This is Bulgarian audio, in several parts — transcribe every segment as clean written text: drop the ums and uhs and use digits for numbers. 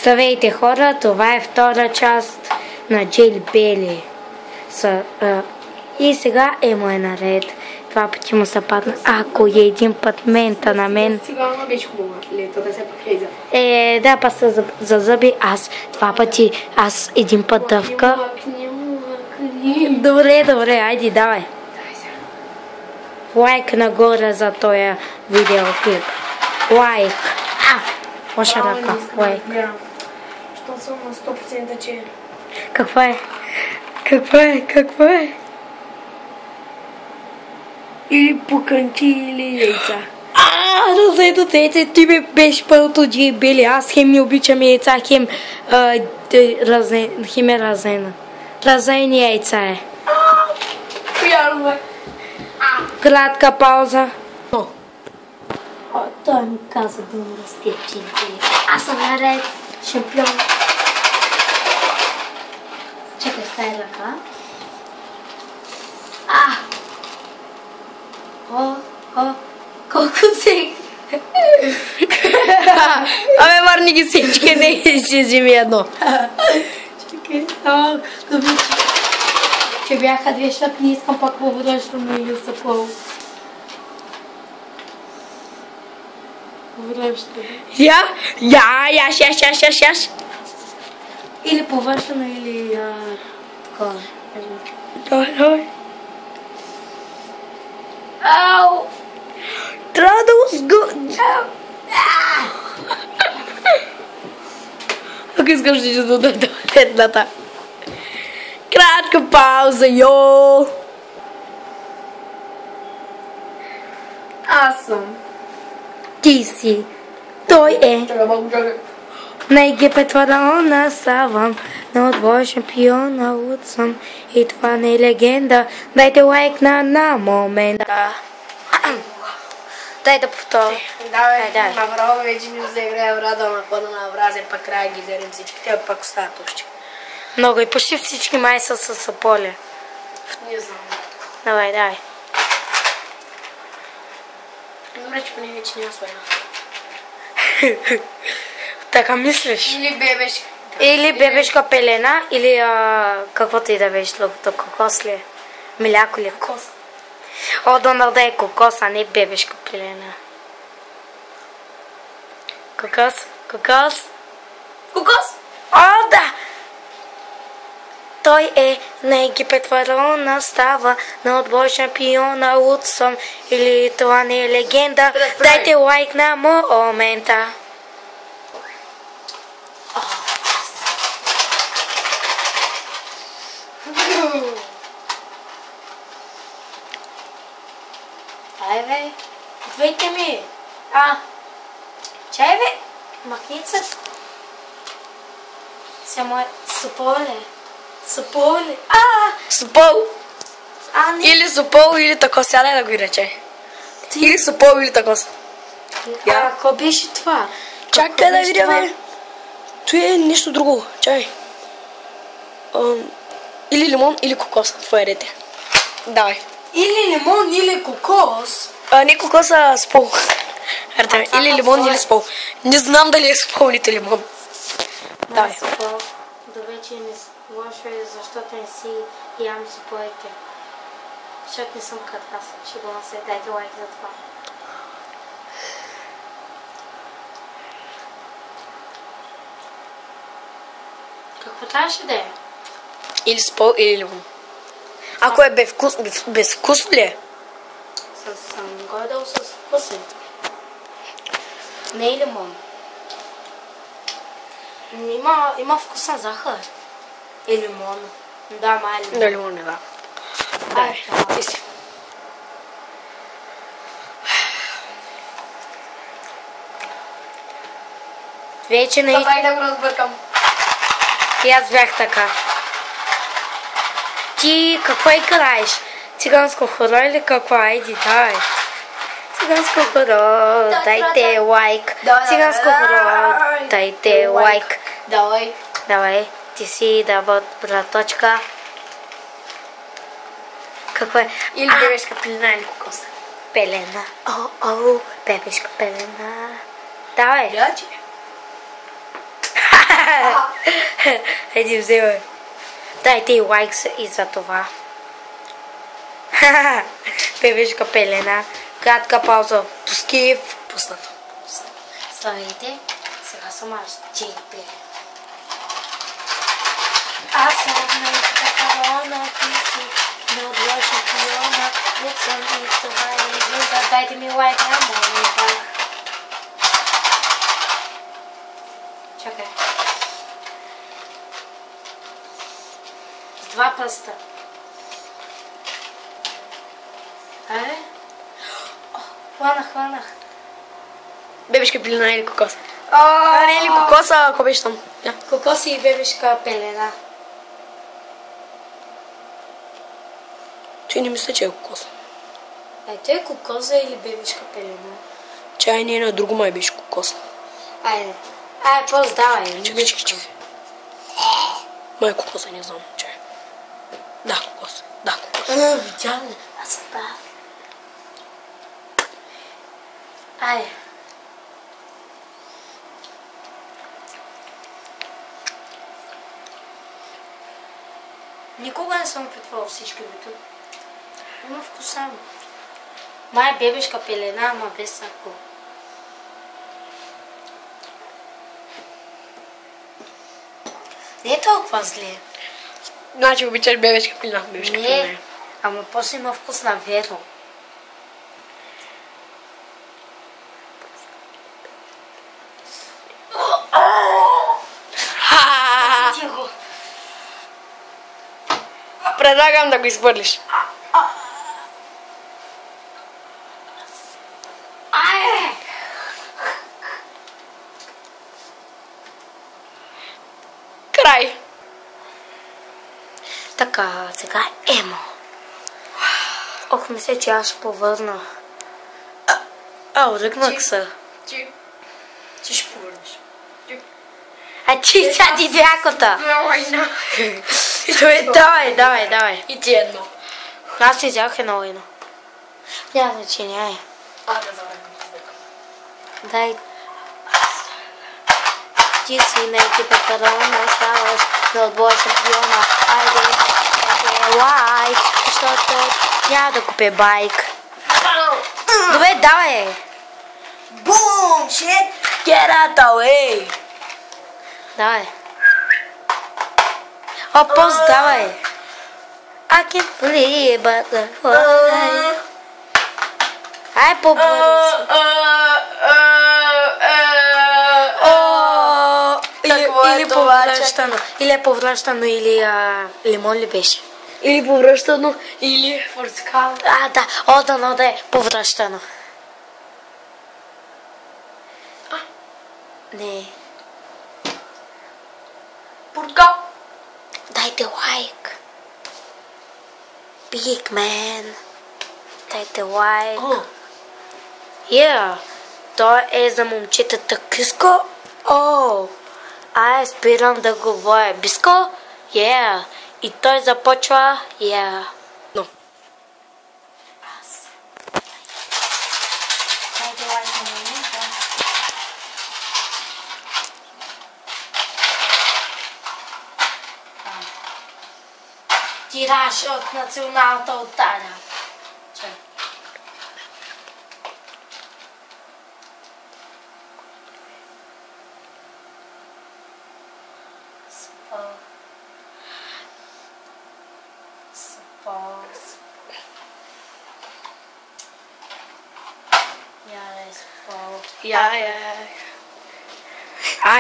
Здравейте хора, това е втора част на Джейли Бели. И сега му е наред. Това пъти му се падна. Ако е един път мента на мен. Сигурно беше хубаво, летата се покриза. Да, па за зъби аз два пъти, аз един път дъвка. Добре, айди, давай. Лайк нагоре за този видеоклип. Лайк. Лоша ръка. Лайк. Що съм на 100% че... Какво е? Или пуканти, или яйца. Разедото яйца, ти ме беше първото Джей Бели. Аз хем не обичам яйца, хем е разена. Разени яйца е. Вярно бе. Кратка пауза. Той ми каза да му разтечи. Аз съм наред. Шампион. Чакай с тази ръка. Колко се... Абе, върни ги всички, не си вземи едно. Чакай. Че бяха две, защото не искам пак повръщам или са пол. Яш. Или повършено, или такова. Давай. Ау! Трябва да Ако искаш да дадем едната. Кратка пауза, йо! Аз съм. Ти си. Той е. На Египет фараона ставам, на отбор шампиона съм. И това не е легенда. Дайте лайк на момента. Дай да повторя. Да, направо вече не заиграя в рада, на хода на вразе, пак края ги зарим всички. Те пак остават още. Много и почти всички май са с поле. Не знам. Давай. Добре, че поне вече няма своя. Така мислиш? Или бебешка пелена, или каквото и да беше, лъкото кокос ли е? Мляко ли е? Кокос. Донър да е кокос, а не бебешка пелена. Кокос. Да! Той е на Египет фараона става, на отбор шампиона луд съм, или това не е легенда. Дайте лайк на момента. Ай бе, отвейте ми. Чай бе, махница. Само е суполе. Супол. Не. Или супол, или тако. Сядай да го рече. Или супол, или тако. Какво беше това? Чакай да видим. Това е нещо друго. Чай. Или лимон, или кокос. Това е рете. Давай. Или лимон, или кокос. Не кокос, а спол. Или лимон, или спол. Не знам дали е спол, или лимон. Давай. Добре, че не лошо е, защото не си ям суполите. Защото не съм като вас. Шегувам се, дайте лайк за това. Какво трябваше да е? Или спол, или лимон. Ако е безвкусно ли е? Съм горе-долу с вкусен. Не е лимон. Има вкус на захар. И лимон. Да, май лимон. Да, лимон не да. Давай, ти си. Вече не... Давай да го разбъркам. И аз бях така. Ти какво играеш? Циганско хоро или какво? Айди, давай. Циганско хоро, дайте лайк. Циганско хоро, дайте лайк. Давай, ти си браточка. Какво е? Или бебешка пелена, или кокоса. Пелена. Бебешка пелена. Давай. Яче. Еди, вземай. Дайте и лайк и за това. Бебешка пелена. Кратка пауза. Пуски в пуснато. Славейте. Сега съм аз. Джейн Пелена. Аз съм най-така корона, ти си неотложен шампиона. Вот съм и това е легенда. Дайте ми лайк на моята. Чакай. С 2 пръста. Аре? Хванах. Бебешка пелена или кокос? Не или кокоса, ако беше там. Кокос и бебешка пелена. Той не мисля, че е кокос. Ето е кокоса или бебешка пелена. Чай не е на друго, май беше кокос. Айде, просто давай. Чакай. Май кокоса, не знам, чай. Да, кокос. Видял. Аз съм прав. Айде. Никога не съм опитвал всички бито. Има вкуса. Май бебешка пелена, ама без алкохол. Не е толкова зле. Значи обичаш бебешка пелена. Не, ама после има вкус на веро. Предлагам да го изхвърлиш. Край. Така, сега емо. Ох, мисля, че аз ще повърна. Ръгнах се. Ти ще повърнеш. Ти сега ти двякота. Давай. И ти едно. Аз си взях едно. Няма значение, Да завърнем. Дай. Ти си на екипата рано ставаш на отбор шампиона. Айде, лайк, защото няма да купя байк. Добре, давай. Boom, shit, get out the way. Давай. Пост, давай. I can flee, but the fly. Ай, по-бързо. Или повръщано. Или е повръщано, или лимон ли беше? Или повръщано, или портокал. Да. Дано да е повръщано. Не. Портокал. Дайте лайк. Big man. Дайте лайк. Той е за момчетата Киско. Спирам да говоря. Биско? И той започва. Но. Дайте лайк на момента. Тираж от националната отдана.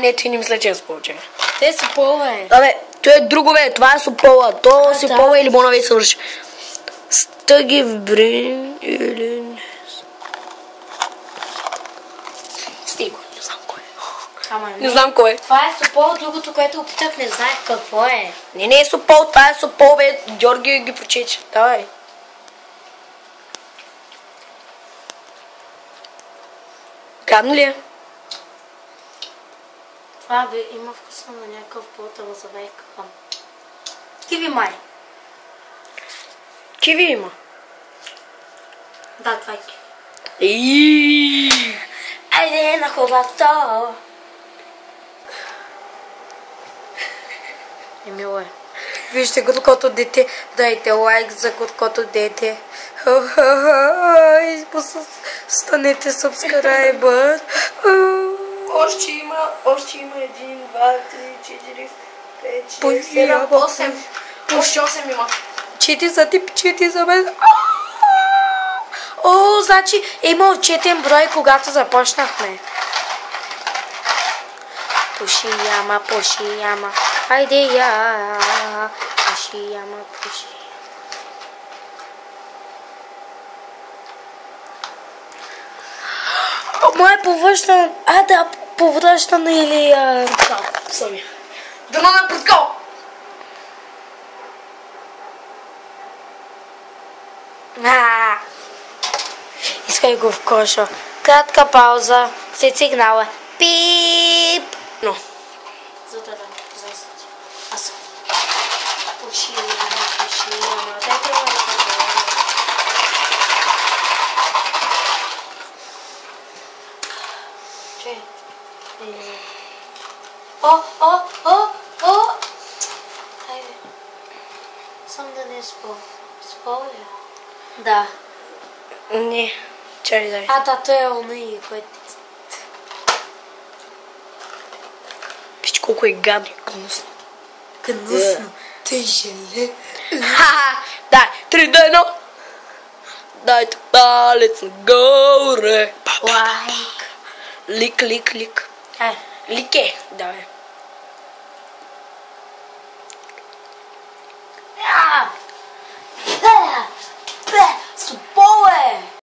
Не, ти не мисля, че е спол, че. Те са поле. Абе, това е друго, бе. Това е супола. То супола или лимонова и свърши. Стъги в брин или не. Стиго, не знам кой е. Не знам кой е. Това е супол, другото, което опитах, не знаех какво е. Не е супол, това е супол, бе. Георги ги прочече. Давай. Гадно ли е? Това има вкуса на някакъв плод, ама забравих какво. Киви май. Киви има. Да, това е киви. Айде на хубавто. Мило е. Вижте горкото дете. Дайте лайк за горкото дете. Станете сабскрайбър. Още има 1, 2, 3, 4, 5, 6, 7, 8. Още 8 има. 4 за тип, 4 за мен. О, значи е имал четен брой, когато започнахме. Пуши яма, хайде я. Пуши яма. Мое повръщане, повръщане или... Сами. Дано на подкол! Искай го в коша. Кратка пауза. След сигнала. Пип! Но. Зато да, заистина. Аз. Пуши яма. Дайте лайк. О! Хайде. Сам да не спал. Спал ли? Да. Не. Чай дай. Да, той е оный, който... Виж колко е гадно. Гнусно. Той желе. Дай, 3, 2, 1. Дайте палец нагоре. Лайк. Лик. Лике. Давай. Суполе!